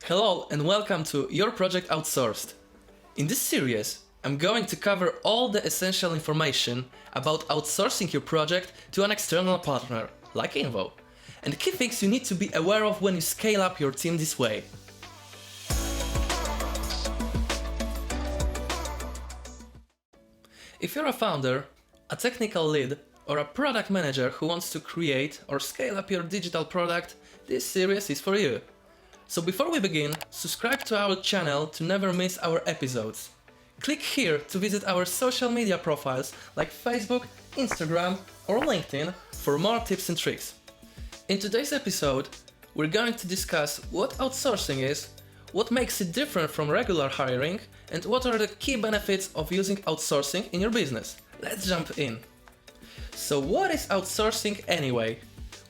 Hello and welcome to Your Project Outsourced. In this series, I'm going to cover all the essential information about outsourcing your project to an external partner, like INVO, and the key things you need to be aware of when you scale up your team this way. If you're a founder, a technical lead, or a product manager who wants to create or scale up your digital product, this series is for you. So before we begin, subscribe to our channel to never miss our episodes. Click here to visit our social media profiles like Facebook, Instagram or LinkedIn for more tips and tricks. In today's episode, we're going to discuss what outsourcing is, what makes it different from regular hiring, and what are the key benefits of using outsourcing in your business. Let's jump in. So what is outsourcing anyway?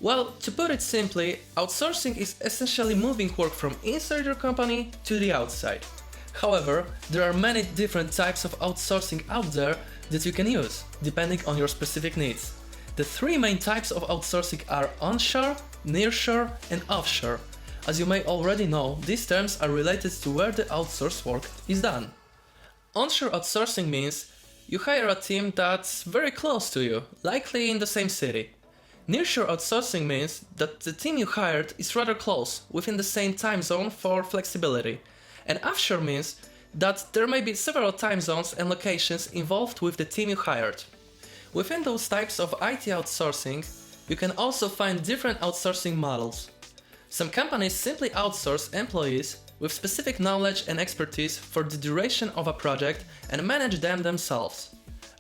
Well, to put it simply, outsourcing is essentially moving work from inside your company to the outside. However, there are many different types of outsourcing out there that you can use, depending on your specific needs. The three main types of outsourcing are onshore, nearshore, and offshore. As you may already know, these terms are related to where the outsourced work is done. Onshore outsourcing means you hire a team that's very close to you, likely in the same city. Nearshore outsourcing means that the team you hired is rather close, within the same time zone for flexibility. And offshore means that there may be several time zones and locations involved with the team you hired. Within those types of IT outsourcing, you can also find different outsourcing models. Some companies simply outsource employees with specific knowledge and expertise for the duration of a project and manage them themselves.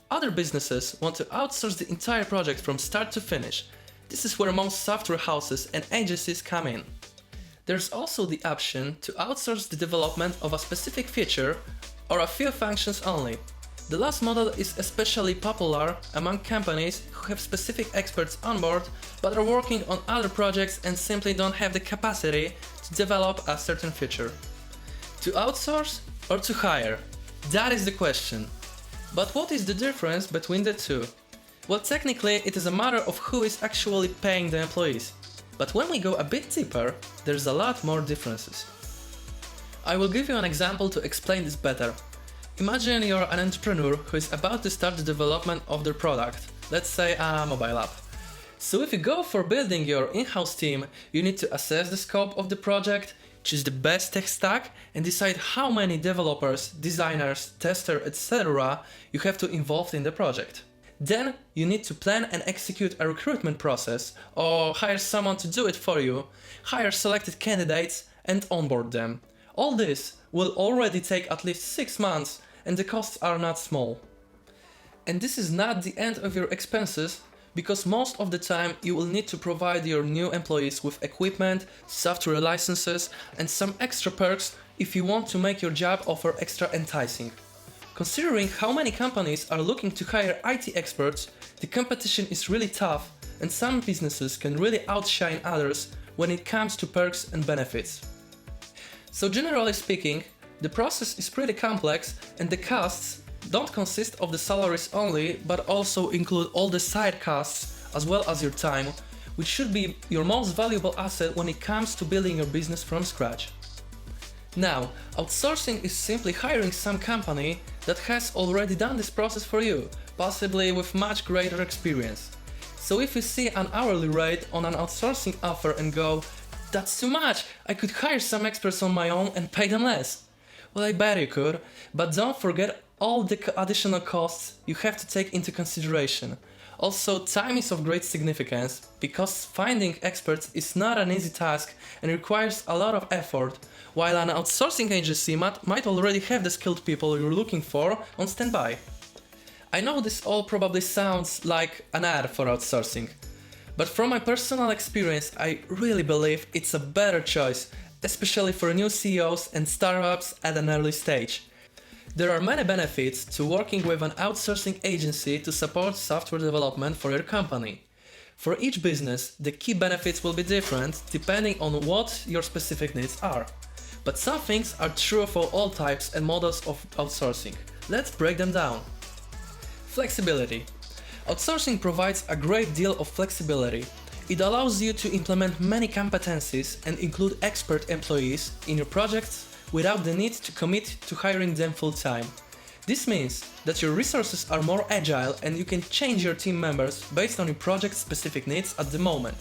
Other businesses want to outsource the entire project from start to finish. This is where most software houses and agencies come in. There's also the option to outsource the development of a specific feature or a few functions only. The last model is especially popular among companies who have specific experts on board but are working on other projects and simply don't have the capacity to develop a certain feature. To outsource or to hire? That is the question. But what is the difference between the two? Well, technically it is a matter of who is actually paying the employees. But when we go a bit deeper, there's a lot more differences. I will give you an example to explain this better. Imagine you're an entrepreneur who is about to start the development of their product, let's say a mobile app. So if you go for building your in-house team, you need to assess the scope of the project, choose the best tech stack, and decide how many developers, designers, testers, etc. you have to involve in the project. Then you need to plan and execute a recruitment process, or hire someone to do it for you, hire selected candidates and onboard them. All this will already take at least 6 months, and the costs are not small. And this is not the end of your expenses, because most of the time you will need to provide your new employees with equipment, software licenses, and some extra perks if you want to make your job offer extra enticing. Considering how many companies are looking to hire IT experts, the competition is really tough, and some businesses can really outshine others when it comes to perks and benefits. So generally speaking, the process is pretty complex, and the costs don't consist of the salaries only, but also include all the side costs as well as your time, which should be your most valuable asset when it comes to building your business from scratch. Now, outsourcing is simply hiring some company that has already done this process for you, possibly with much greater experience. So if you see an hourly rate on an outsourcing offer and go, "That's too much, I could hire some experts on my own and pay them less." Well, I bet you could, but don't forget all the additional costs you have to take into consideration. Also, time is of great significance, because finding experts is not an easy task and requires a lot of effort, while an outsourcing agency might already have the skilled people you're looking for on standby. I know this all probably sounds like an ad for outsourcing, but from my personal experience, I really believe it's a better choice, especially for new CEOs and startups at an early stage. There are many benefits to working with an outsourcing agency to support software development for your company. For each business, the key benefits will be different depending on what your specific needs are. But some things are true for all types and models of outsourcing. Let's break them down. Flexibility. Outsourcing provides a great deal of flexibility. It allows you to implement many competencies and include expert employees in your projects without the need to commit to hiring them full-time. This means that your resources are more agile and you can change your team members based on your project's specific needs at the moment.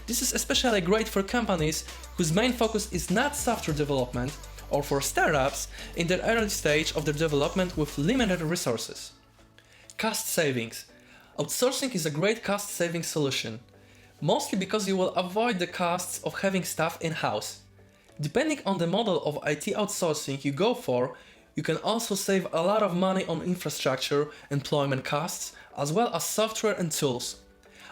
This is especially great for companies whose main focus is not software development, or for startups in the early stage of their development with limited resources. Cost savings. Outsourcing is a great cost-saving solution, mostly because you will avoid the costs of having staff in-house. Depending on the model of IT outsourcing you go for, you can also save a lot of money on infrastructure, employment costs, as well as software and tools.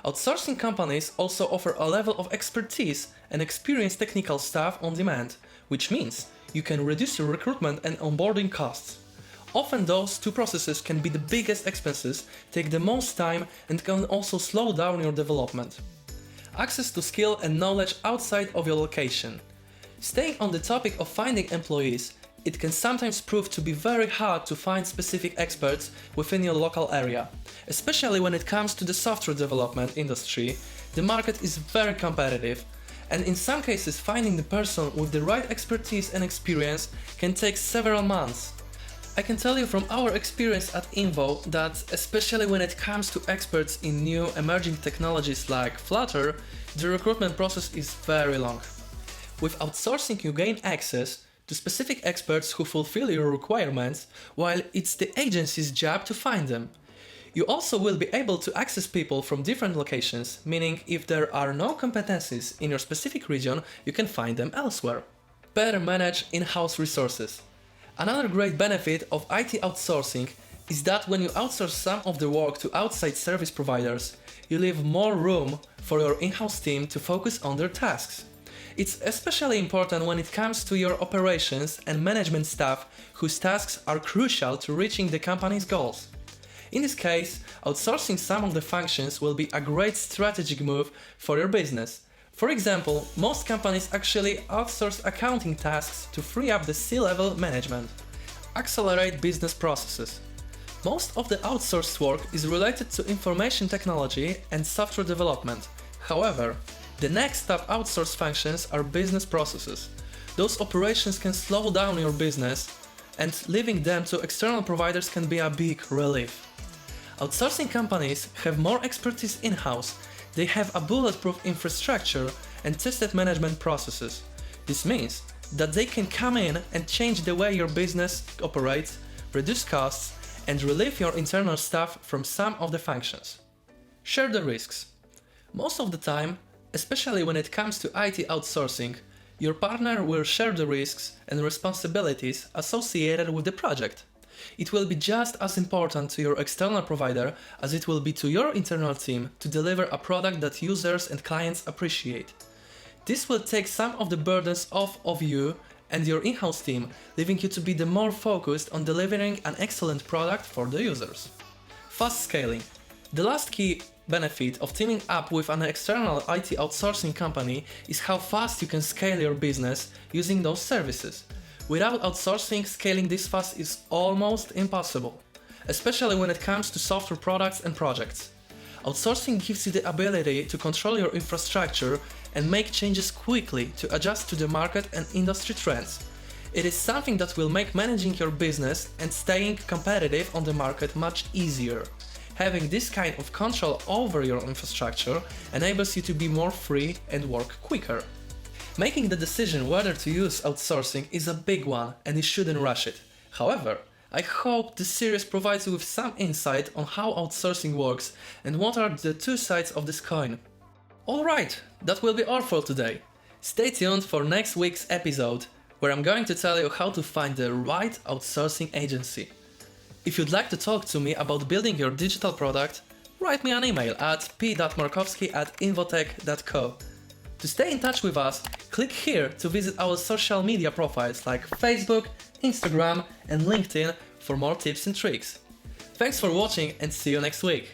Outsourcing companies also offer a level of expertise and experienced technical staff on demand, which means you can reduce your recruitment and onboarding costs. Often those two processes can be the biggest expenses, take the most time, and can also slow down your development. Access to skill and knowledge outside of your location. Staying on the topic of finding employees, it can sometimes prove to be very hard to find specific experts within your local area. Especially when it comes to the software development industry, the market is very competitive, and in some cases finding the person with the right expertise and experience can take several months. I can tell you from our experience at INVO that especially when it comes to experts in new emerging technologies like Flutter, the recruitment process is very long. With outsourcing you gain access to specific experts who fulfill your requirements, while it's the agency's job to find them. You also will be able to access people from different locations, meaning if there are no competencies in your specific region, you can find them elsewhere. Better manage in-house resources. Another great benefit of IT outsourcing is that when you outsource some of the work to outside service providers, you leave more room for your in-house team to focus on their tasks. It's especially important when it comes to your operations and management staff whose tasks are crucial to reaching the company's goals. In this case, outsourcing some of the functions will be a great strategic move for your business. For example, most companies actually outsource accounting tasks to free up the C-level management. Accelerate business processes. Most of the outsourced work is related to information technology and software development. However, the next top outsourced functions are business processes. Those operations can slow down your business, and leaving them to external providers can be a big relief. Outsourcing companies have more expertise in-house, they have a bulletproof infrastructure and tested management processes. This means that they can come in and change the way your business operates, reduce costs, and relieve your internal staff from some of the functions. Share the risks. Most of the time, especially when it comes to IT outsourcing, your partner will share the risks and responsibilities associated with the project. It will be just as important to your external provider as it will be to your internal team to deliver a product that users and clients appreciate. This will take some of the burdens off of you and your in-house team, leaving you to be the more focused on delivering an excellent product for the users. Fast scaling. The last key benefit of teaming up with an external IT outsourcing company is how fast you can scale your business using those services. Without outsourcing, scaling this fast is almost impossible, especially when it comes to software products and projects. Outsourcing gives you the ability to control your infrastructure and make changes quickly to adjust to the market and industry trends. It is something that will make managing your business and staying competitive on the market much easier. Having this kind of control over your infrastructure enables you to be more free and work quicker. Making the decision whether to use outsourcing is a big one and you shouldn't rush it. However, I hope this series provides you with some insight on how outsourcing works and what are the two sides of this coin. Alright, that will be all for today. Stay tuned for next week's episode, where I'm going to tell you how to find the right outsourcing agency. If you'd like to talk to me about building your digital product, write me an email at p.markowski@invotech.co. To stay in touch with us, click here to visit our social media profiles like Facebook, Instagram and LinkedIn for more tips and tricks. Thanks for watching and see you next week!